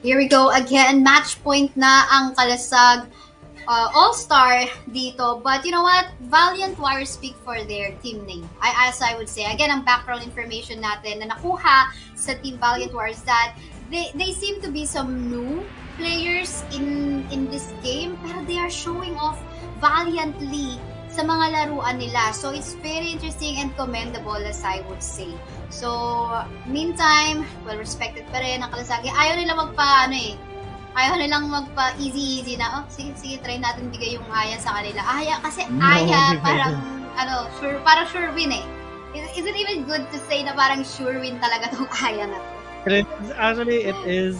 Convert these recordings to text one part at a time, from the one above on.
Here we go again. Match point na ang Kalasag All-Star dito. But you know what? Valiant Warriors speak for their team name. As I would say, again, ang background information natin na nakuha sa Team Valiant Warriors that they seem to be some new players in this game, pero they are showing off valiantly sa mga laruan nila. So it's very interesting and commendable, as I would say. So, meantime, well-respected pa rin ang Kalasag. Ayaw nila ayaw nilang magpa-easy na, sige, try natin bigay yung Aya sa kanila. Kasi Aya, parang, parang sure win eh. Is it even good to say na parang sure win talaga tong Aya na to? Actually, it is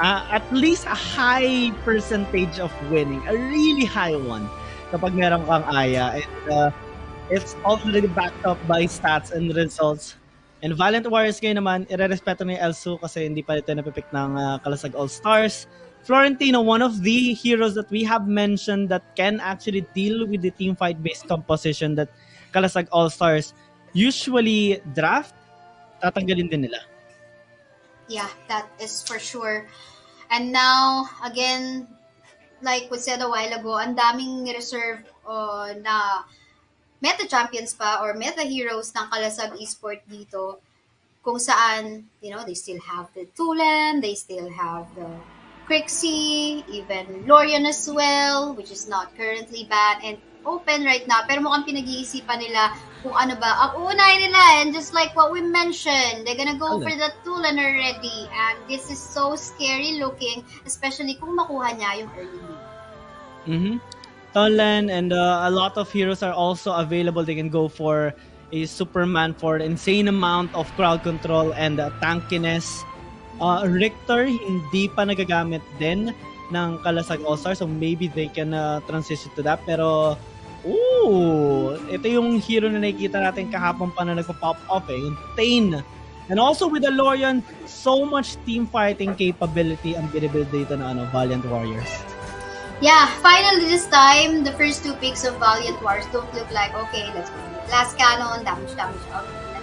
at least a high percentage of winning. A really high one kapag meron kang Aya. And it's already backed up by stats and results. And Valiant Warriors ngayon naman, irerespeto ni Elsu kasi hindi pa ito napipick ng Kalasag All-Stars. Florentino, one of the heroes that we have mentioned that can actually deal with the team fight-based composition that Kalasag All-Stars usually draft, tatanggalin din nila. Yeah, that is for sure. And now, again, like we said a while ago, ang daming reserve na meta champions pa or meta heroes ng Kalasag Esports dito, kung saan, they still have the Tulen, they still have the Crixie, even Lorian as well, which is not currently banned and open right now. Pero mukhang pinag-iisipan nila kung ano ba ang unay nila. And just like what we mentioned, they're gonna go for the Tulen already. And this is so scary looking, especially kung makuha niya yung early game. Tulen and a lot of heroes are also available. They can go for a Superman for insane amount of crowd control and tankiness. Richter, hindi pa nagagamit din ng Kalasag All-Stars, so maybe they can transition to that. Pero, ito yung hero na nakikita natin kahapon pa na nagpa-pop up yung Tain. And also with the Lorian, so much team fighting capability ang binibuild dito ng Valiant Warriors. Yeah, finally this time, the first two picks of Valiant Warriors don't look like, okay, let's go. Last cannon, damage na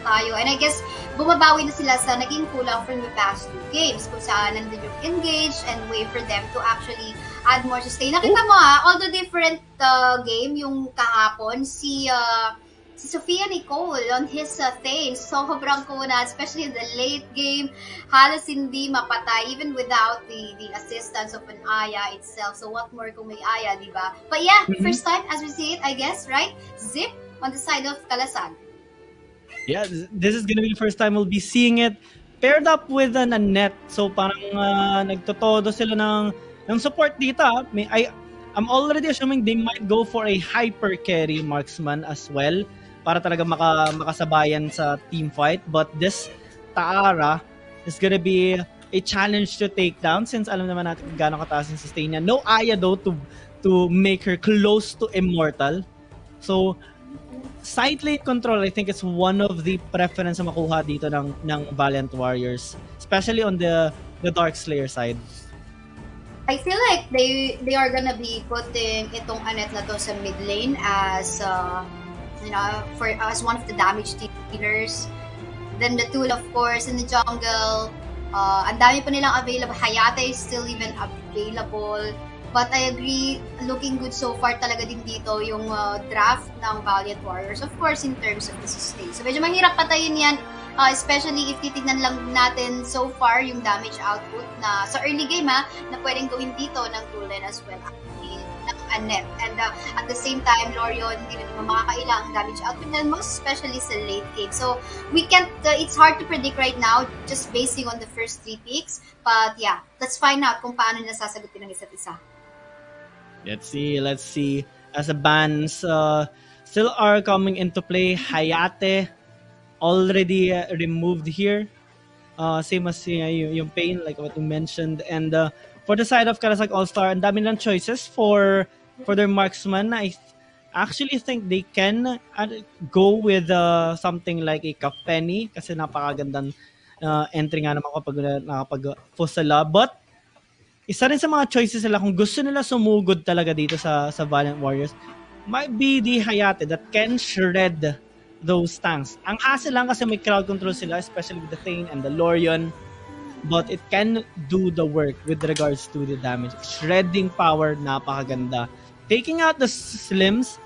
tayo. And I guess, bumabawi na sila sa naging kulang from the past two games kung saan nandun yung engage and way for them to actually add more sustain. Nakita mo although different game yung kahapon, si Sofia Nicole on his thing, sobrang kuna, especially in the late game, halos hindi mapatay even without the assistance of an Aya itself. So what more kung may Aya, di ba? But yeah, first time as we see it, I guess, right? Zip on the side of Kalasag. Yeah, this is gonna be the first time we'll be seeing it paired up with a net. So parang nagtotodo sila ng support dito. I'm already assuming they might go for a hyper carry marksman as well para talaga makasabayan sa team fight. But this Taara is gonna be a challenge to take down since alam naman natin gaano kataas yung sustain niya. No Aya though to make her close to immortal. So side lane control, I think it's one of the preference na makuha dito ng Valiant Warriors, especially on the Dark Slayer side. I feel like they are gonna be putting itong Anet na to sa mid lane as as one of the damage dealers. Then the tool, of course, in the jungle. Ang dami pa nilang available. Hayate is still even available. But I agree, looking good so far talaga din dito yung draft ng Valiant Warriors. Of course, in terms of the sustain. So medyo mahirap patayin yan, especially if titignan lang natin so far yung damage output na sa early game na pwedeng gawin dito ng Tulen as well. Ng Anet. And at the same time, Lorion, hindi naman makakailang damage output na most especially sa late game. So we can't, it's hard to predict right now just basing on the first three picks. But yeah, let's find out kung paano nila sasagutin ng isa't isa. Let's see. As the bans still are coming into play, Hayate already removed here. Same as yung Pain, like what you mentioned. And for the side of Kalasag All-Star, ang dami lang choices for their marksman. I actually think they can go with something like a Kafeni kasi napakagandang entry nga naman kapag nakapag-post sila. But isa rin sa mga choices nila kung gusto nila sumugod talaga dito sa Valiant Warriors might be the Hayate that can shred those tanks. Ang hassle lang kasi may crowd control sila, especially with the Thane and the Lorion. but it can do the work with regards to the damage. Shredding power, napakaganda. Taking out the Slims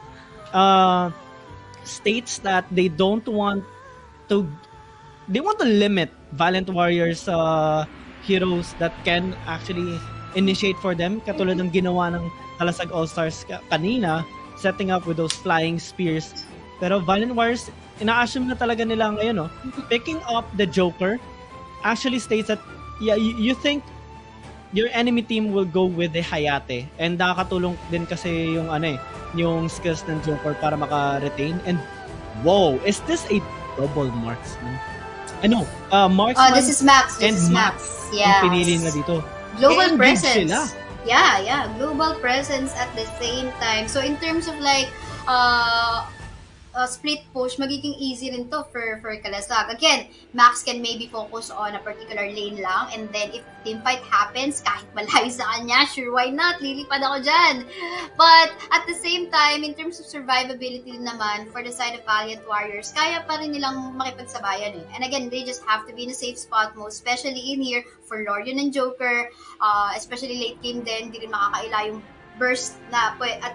states that they want to limit Valiant Warriors heroes that can actually initiate for them, katulad ng ginawa ng Kalasag Allstars kanina, setting up with those flying spears. Pero Valiant Warriors, ina-assume na talaga nila ngayon, no? Picking up the Joker actually states that you think your enemy team will go with the Hayate, and nakakatulong din kasi yung skills ng Joker para maka-retain. And wow, is this a double marksman? Marksman. This is Max. Yeah. Pinili na dito. Global presence. Sila. Yeah. Global presence at the same time. So in terms of split push, magiging easy rin to for Kalasag. Again, Max can maybe focus on a particular lane lang, and then if team fight happens, kahit malayo sa kanya, sure, why not? Lilipad ako dyan. But at the same time, in terms of survivability naman, for the side of Valiant Warriors, kaya pa rin nilang makipagsabayan eh. And again, they just have to be in a safe spot mode, especially in here for Lorian and Joker, especially late game din, hindi rin makakaila yung burst na at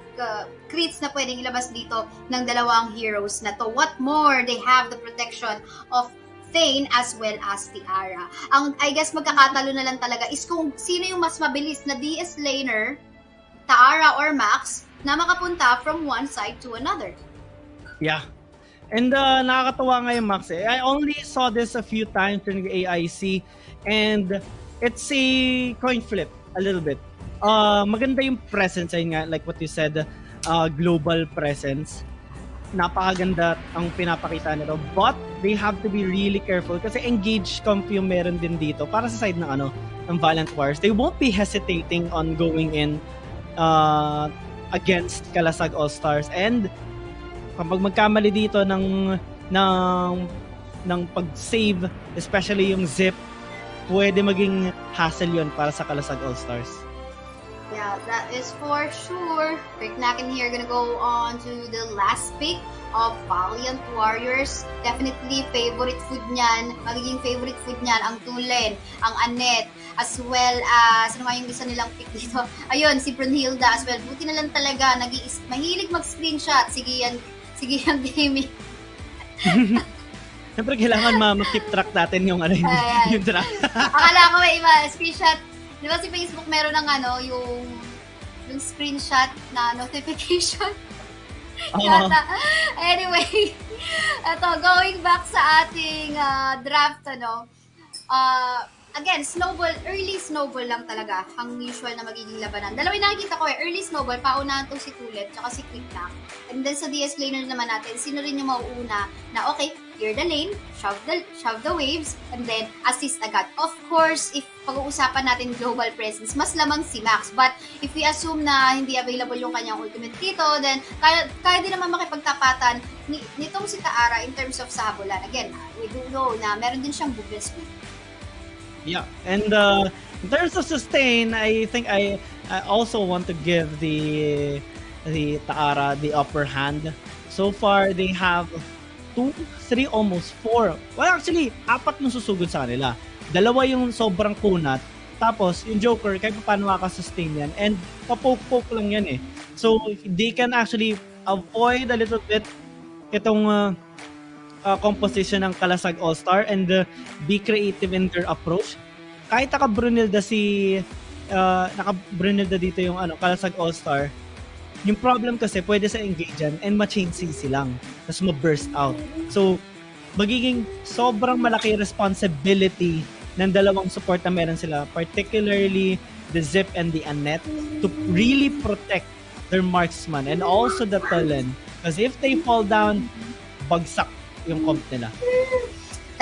crits na pwedeng ilabas dito ng dalawang heroes na to. What more, they have the protection of Thane as well as Tiara. Ang I guess magkakatalo na lang talaga is kung sino yung mas mabilis na DS laner, Tiara or Max, na makapunta from one side to another. Yeah. And nakakatawa nga yung Max eh. I only saw this a few times during the AIC, and it's a coin flip a little bit. Maganda yung presence, ayun nga, like what you said, global presence. Napakaganda ang pinapakita nito, but they have to be really careful kasi engage comp yung meron din dito para sa side ng ng Valiant Warriors. They won't be hesitating on going in against Kalasag Allstars, and kapag magkamali dito ng pag-save, especially yung zip, pwede maging hassle yun para sa Kalasag Allstars. Yeah, that is for sure. Rick Nacken here gonna go on to the last pick of Valiant Warriors. Definitely favorite food niyan. Magiging favorite food niyan ang Tulen, ang Annette, as well as ano yung isa nilang pick dito. Ayun, si Brunhilda as well. Buti na lang talaga mahilig mag-screenshot. Sige yan gaming. Siyempre kailangan ma-keep track natin yung yung track. Akala ko may iba screenshot. Di ba si Facebook meron ng yung screenshot na notification? Anyway, ito, going back sa ating draft, again, early snowball lang talaga ang usual na magiging labanan. Dalawa yung nakikita ko early snowball, paunahan itong si Tulet, tsaka si Quicknack. And then sa DS laner naman natin, sino rin yung mauuna na okay, clear the lane, shove the waves, and then assist agad. Of course, if pag-uusapan natin global presence, mas lamang si Max. But if we assume na hindi available yung kanyang ultimate dito, then kaya din naman makipagtapatan nitong si Taara in terms of sabulan. Again, we do know na meron din siyang movement speed. Yeah, and in terms of sustain, I think I also want to give the Taara the upper hand. So far, they have 2, 3, almost 4. Well, actually, 4 yung susugod sa kanila. 2 yung sobrang kunat. Tapos, yung Joker, kahit paano makasustain yan. And papoke-poke lang yan eh. So, they can actually avoid a little bit itong composition ng Kalasag All-Star and be creative in their approach. Kahit naka-Brunilda naka-Brunilda dito yung Kalasag All-Star, yung problem kasi pwede sa engage yan and ma-chain CC lang. Tapos ma-burst out. So, magiging sobrang malaki responsibility ng dalawang support na meron sila, particularly the Zip and the Annette, to really protect their marksman and also the Talon. Because if they fall down, bagsak yung comp nila.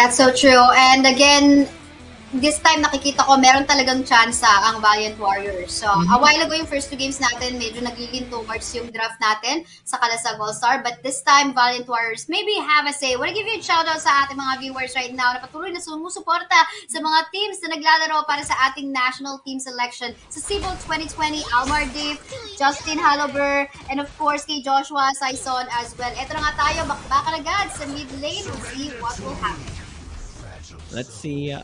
That's so true. And again, this time nakikita ko meron talagang chance ang Valiant Warriors. So, a while ago yung first 2 games natin, medyo nagiging towards yung draft natin sa Kalasag All-Star. But this time, Valiant Warriors maybe have a say. Wanna give you a shoutout sa ating mga viewers right now na patuloy na sumusuporta sa mga teams na naglalaro para sa ating national team selection sa SIBOL2020, Almar Dave, Justin Halober, and of course kay Joshua Saison as well. Eto na nga tayo, bakbakan agad sa mid lane. We'll see what will happen. Let's see.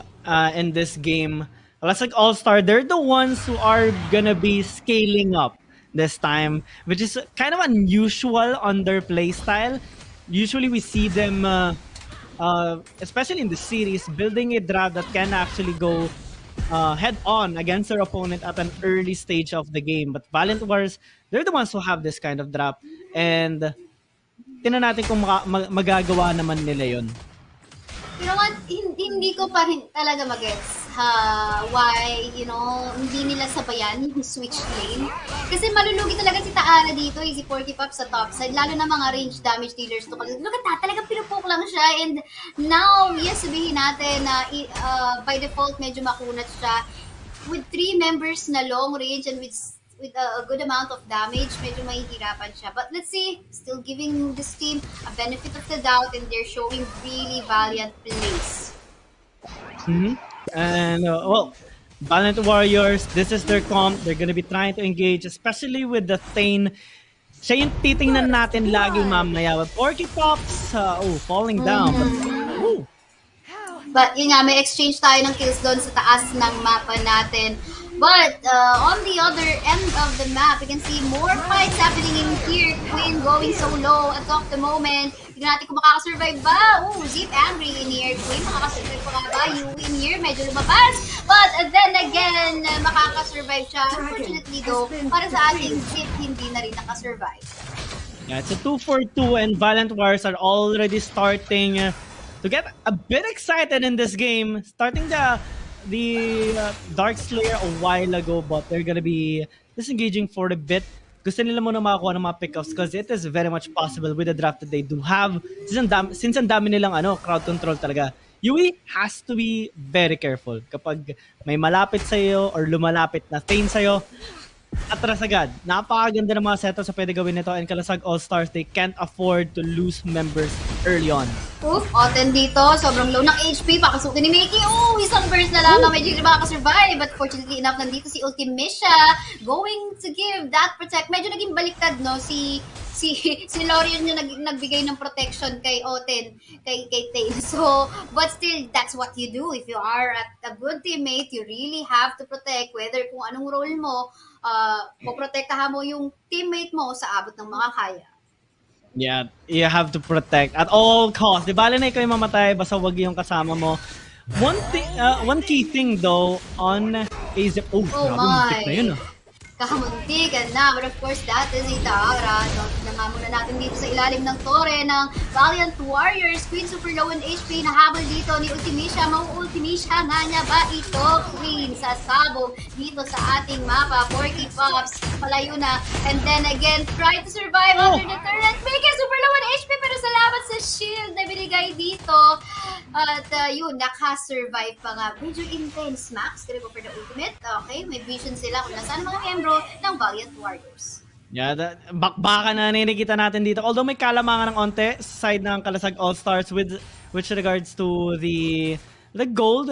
In this game, Kalasag All-Star, they're the ones who are gonna be scaling up this time, which is kind of unusual on their playstyle. Usually we see them, especially in the series, building a draft that can actually go head-on against their opponent at an early stage of the game. But Valiant Wars, they're the ones who have this kind of draft. And tinan natin kung magagawa naman nila yon. You know what? Hindi ko pa rin talaga magets why, you know, hindi nila sabayan yung switch lane. Kasi malulugi talaga si Taana dito, si Porky Pop sa top side, lalo na mga range damage dealers to. Look at that, talagang pinupoke lang siya. And now, yes, sabihin natin na by default medyo makunat siya. With 3 members na long range and with a good amount of damage, medyo mahihirapan siya. But let's see, still giving this team a benefit of the doubt and they're showing really valiant plays. And, well, Valiant Warriors, this is their comp. They're gonna be trying to engage, especially with the Thane. Siya yung titingnan natin lagi mamaya. But Porky Pops, falling down. But yun nga, may exchange tayo ng kills doon sa taas ng mapa natin. But on the other end of the map, you can see more fights happening in here. Queen going so low at the moment. Tignan natin kung makakasurvive ba. Zip angry in here. Queen makakasurvive pa ba? Yui in here, medyo lumabas. But then again, makakasurvive siya. Unfortunately though, para sa ating Zip, hindi na rin nakasurvive. Yeah, it's a 2-4-2 and Valiant Wars are already starting to get a bit excited in this game. Starting the Dark Slayer a while ago, but they're gonna be disengaging for a bit. Gusto nila muna makakuha ng mga pickups because it is very much possible with the draft that they do have. Since ang dami nilang crowd control talaga. Yui has to be very careful. Kapag may malapit sa'yo or lumalapit na Thane sa'yo, atras agad. Napakaganda ng mga setups sa pwede gawin nito, and Kalasag All-Stars, they can't afford to lose members early on. Oten dito, sobrang low ng HP, pakasukin ni Mickey. Isang burst na lamang, medyo hindi makakasurvive. But fortunately enough, nandito si Ultimisha going to give that protect. Medyo naging baliktad, no? Si Lorian yung nagbigay ng protection kay Oten, kay Thane. So, but still, that's what you do. If you are a good teammate, you really have to protect, whether kung anong role mo, poprotektahan mo yung teammate mo sa abot ng makakaya. Yeah, you have to protect at all costs. Di bale na ikaw yung mamatay, basta wag yung kasama mo. One key thing though on AZ... grabe, muntik na yun Kamuntikan na, but of course that is Itara. Naman muna natin dito sa ilalim ng tore ng Valiant Warriors. Queen super low in HP, nahabol dito ni Ultimisha. Mau-Ultimisha nga niya ba ito? Queen sasabog dito sa ating mapa. Porky Pops, palayo na. And then again, try to survive under the turret. Make super low in HP, pero salamat sa shield na binigay dito. At yun, nakasurvive pa nga. Medyo intense, Max. Gonna go for the ultimate. Okay, may vision sila kung nasaan mga membro ng Valiant Warriors. Yeah, bakbakan na nakikita natin dito. Although may kalamangan ng onte sa side ng Kalasag All-Stars with regards to the gold,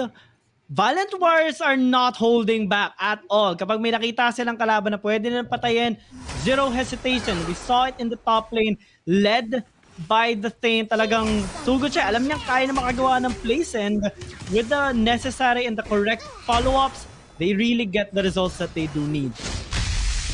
Valiant Warriors are not holding back at all. Kapag may nakita silang kalaban na pwede nilang patayin, zero hesitation. We saw it in the top lane, led by the Thane. Talagang sugod siya. Alam niya kaya na makagawa ng plays, and with the necessary and the correct follow-ups, they really get the results that they do need.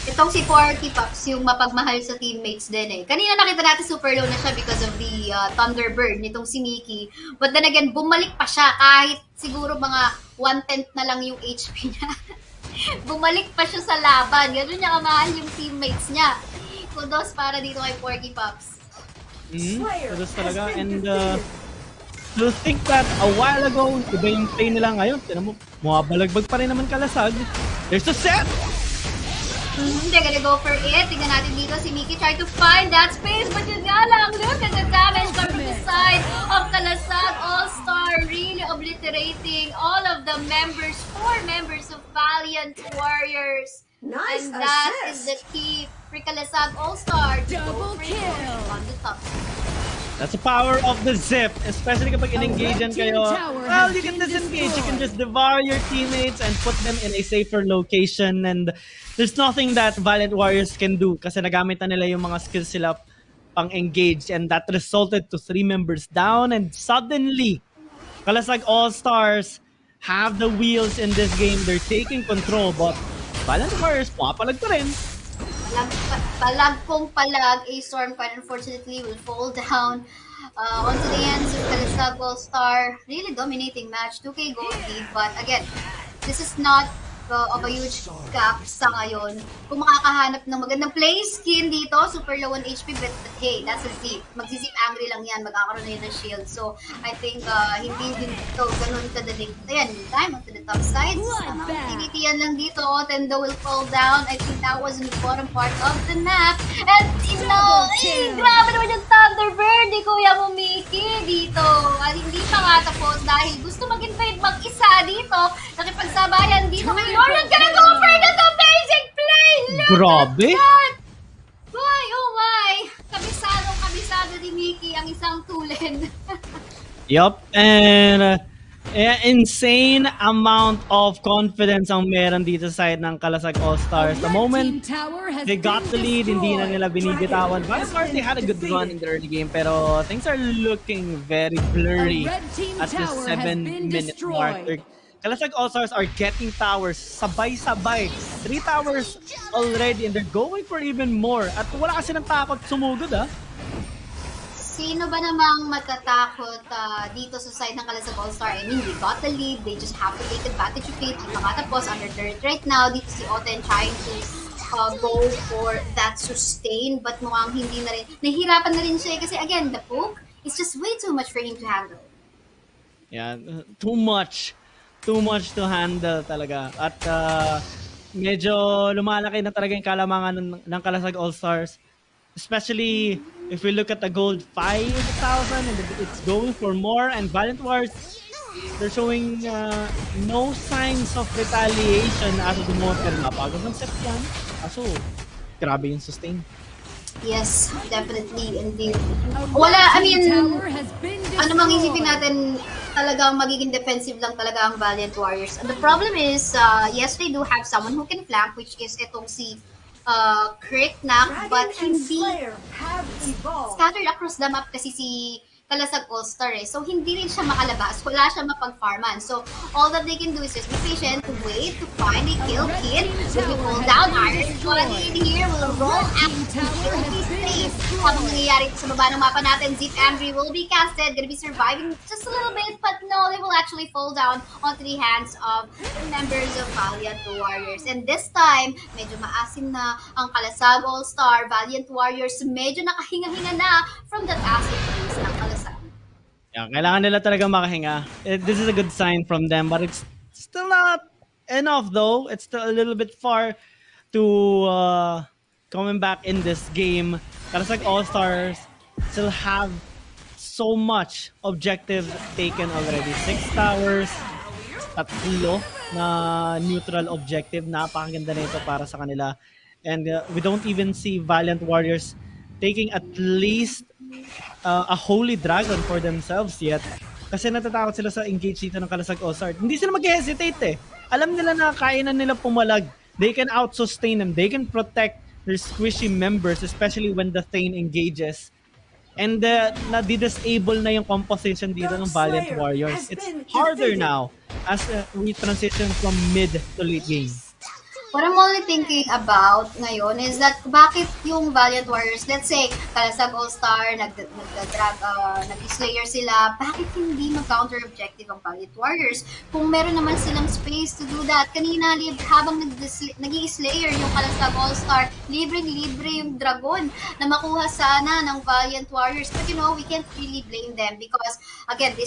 Itong si Porky Pops, yung mapagmahal sa teammates din eh. Kanina nakita natin super low na siya because of the Thunderbird nitong si Mickey. But then again, bumalik pa siya kahit siguro mga 1/10 na lang yung HP niya. Bumalik pa siya sa laban. Gano'n niya kamahal yung teammates niya. Kudos para dito kay Porky Pops. Kudos talaga. And to think that a while ago, iba yung play nila ngayon. Tinan mo, mabalagbag pa rin naman Kalasag. There's a set! They're gonna go for it. Tingnan natin dito si Mickey try to find that space. But yun nga lang, look at the damage from the side of Kalasag All-Star. Really obliterating all of the members, 4 members of Valiant Warriors. Nice and that assist. is the key for Kalasag All-Star to go Double for kill. it on the top. That's the power of the Zip, especially kapag in-engagean kayo. Well, you can disengage, you can just devour your teammates and put them in a safer location, and there's nothing that Valiant Warriors can do kasi nagamit na nila yung mga skills sila pang engage, and that resulted to 3 members down, and suddenly Kalasag Allstars have the wheels in this game. They're taking control, but Valiant Warriors papalag pa rin. Palag kung palag, a storm quite unfortunately will fall down onto the ends of Kalasag All-Star. Really dominating match, 2k gold lead, but again, this is not of a huge gap sa ngayon. Kung makakahanap ng magandang play skin dito, super low on HP, but hey, that's a zip. Magsizip angry lang yan, magkakaroon na yun ng shield. So, I think hindi din ito ganun kadaling. Ayan, time onto the top side. Tinitiyan lang dito, Tendo will fall down. I think that was in the bottom part of the map. And, grabe naman yung Thunderbird ni Kuya Mumiki dito. At hindi pa nga tapos dahil gusto mag-invade mag-isa dito. Nakipagsabayan dito kay Lord gonna go for that amazing play! Look Grabe! at that! Why, oh my! Kabisado ni Mickey ang isang tulin. Yup, and insane amount of confidence ang meron dito sa side ng Kalasag All-Stars. The moment they got the lead, hindi na nila binibitawan. But of course, they had a good run in the early game, pero things are looking very blurry at the 7-minute mark. Kalasag All-Stars are getting towers sabay-sabay. 3 towers already and they're going for even more. At wala kasi ng takot sumugod Sino ba namang matatakot dito sa side ng Kalasag All-Star? I mean, they got the lead. They just have to take advantage of it. At makatapos under third right now. Dito si Oten trying to go for that sustain. But mukhang hindi na rin. Nahihirapan na rin siya kasi again, the poke is just way too much for him to handle. Yeah, too much to handle talaga. At medyo lumalaki na talaga yung kalamangan ng Kalasag All-Stars. Especially if we look at the gold 5,000 and it's going for more, and Valiant Wars, they're showing no signs of retaliation as of the moment. Pero napagod ng set yan. Kaso, grabe yung sustain. Yes, definitely, indeed. Wala, I mean, ano mang isipin natin, talagang magiging defensive lang talaga ang Valiant Warriors. And the problem is, yes, they do have someone who can flank, which is itong si Kriknak, but hindi scattered across the map kasi si Kalasag All-Star So, hindi rin siya makalabas. Wala siya mapag-farman. So, all that they can do is just be patient, to wait, to find a kill kit. When you pull down, Iron Body in here will roll out to kill these things. Habang nangyayari sa baba ng mapa natin, Zip Andrew will be casted, gonna be surviving just a little bit, but no, they will actually fall down onto the hands of the members of Valiant Warriors. And this time, medyo maasim na ang Kalasag All-Star. Valiant Warriors, medyo nakahinga-hinga na from that acid use ng Kalasag. Yeah, kailangan nila talaga makahinga. This is a good sign from them, but it's still not enough though. It's still a little bit far to coming back in this game. Kalasag All-Stars still have so much objective taken already. 6 towers, 3 na neutral objective. Napakaganda na ito para sa kanila. And we don't even see Valiant Warriors taking at least a holy dragon for themselves yet. Kasi natatakot sila sa engage dito ng Kalasag All-Star. Hindi sila mag-hesitate Alam nila na kainan nila pumalag. They can out-sustain them. They can protect their squishy members, especially when the Thane engages. And na-disable na yung composition dito ng Valiant Warriors. It's harder now as we transition from mid to late game. What I'm only thinking about ngayon is that bakit yung Valiant Warriors, let's say, Kalasag All-Star, nag-slayer sila, bakit hindi mag-counter objective ang Valiant Warriors? Kung meron naman silang space to do that. Kanina, habang nag-i-slayer yung Kalasag All-Star, libreng-libre yung dragon na makuha sana ng Valiant Warriors. But you know, we can't really blame them because, again,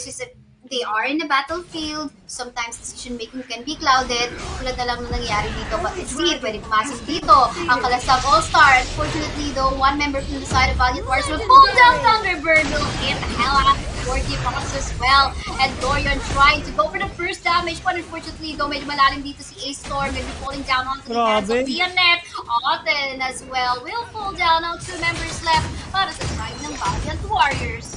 they are in the battlefield. Sometimes decision-making can be clouded. Tulad na lang na nangyari dito. But let's see, pwede pumasok dito ang Kalasag All-Star. Unfortunately, though, one member from the side of Valiant Warriors will pull down Thunderbird. Will get the hell out of 40 points as well. And Dorian trying to go for the first damage. But unfortunately, though, medyo malalim dito si A-Storm. Maybe falling down onto the hands of Valiant. Oten as well will fall down. Now 2 members left para sa side ng Valiant Warriors.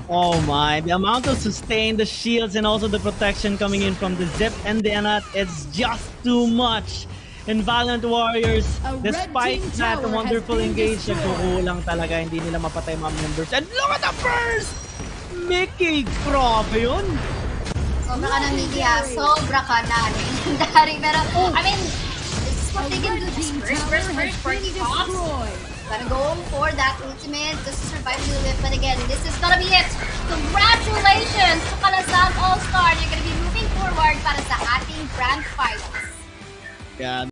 Oh my, the amount of sustain, the shields, and also the protection coming in from the Zip and the Anat, it's just too much. And Valiant Warriors, despite that wonderful engage, nagkukulang talaga, hindi nila mapatay mga members. And look at the first! Mickey, grabe yun! Sobra ka na, media. Sobra ka na. Legendary. Pero, I mean, this is what they can do. Just first, 40 pops. Gonna go for that ultimate just to survive a little bit. But again, this is gonna be it. Congratulations to Kalasag All-Star. You're gonna be moving forward para sa ating grand finals. Yeah.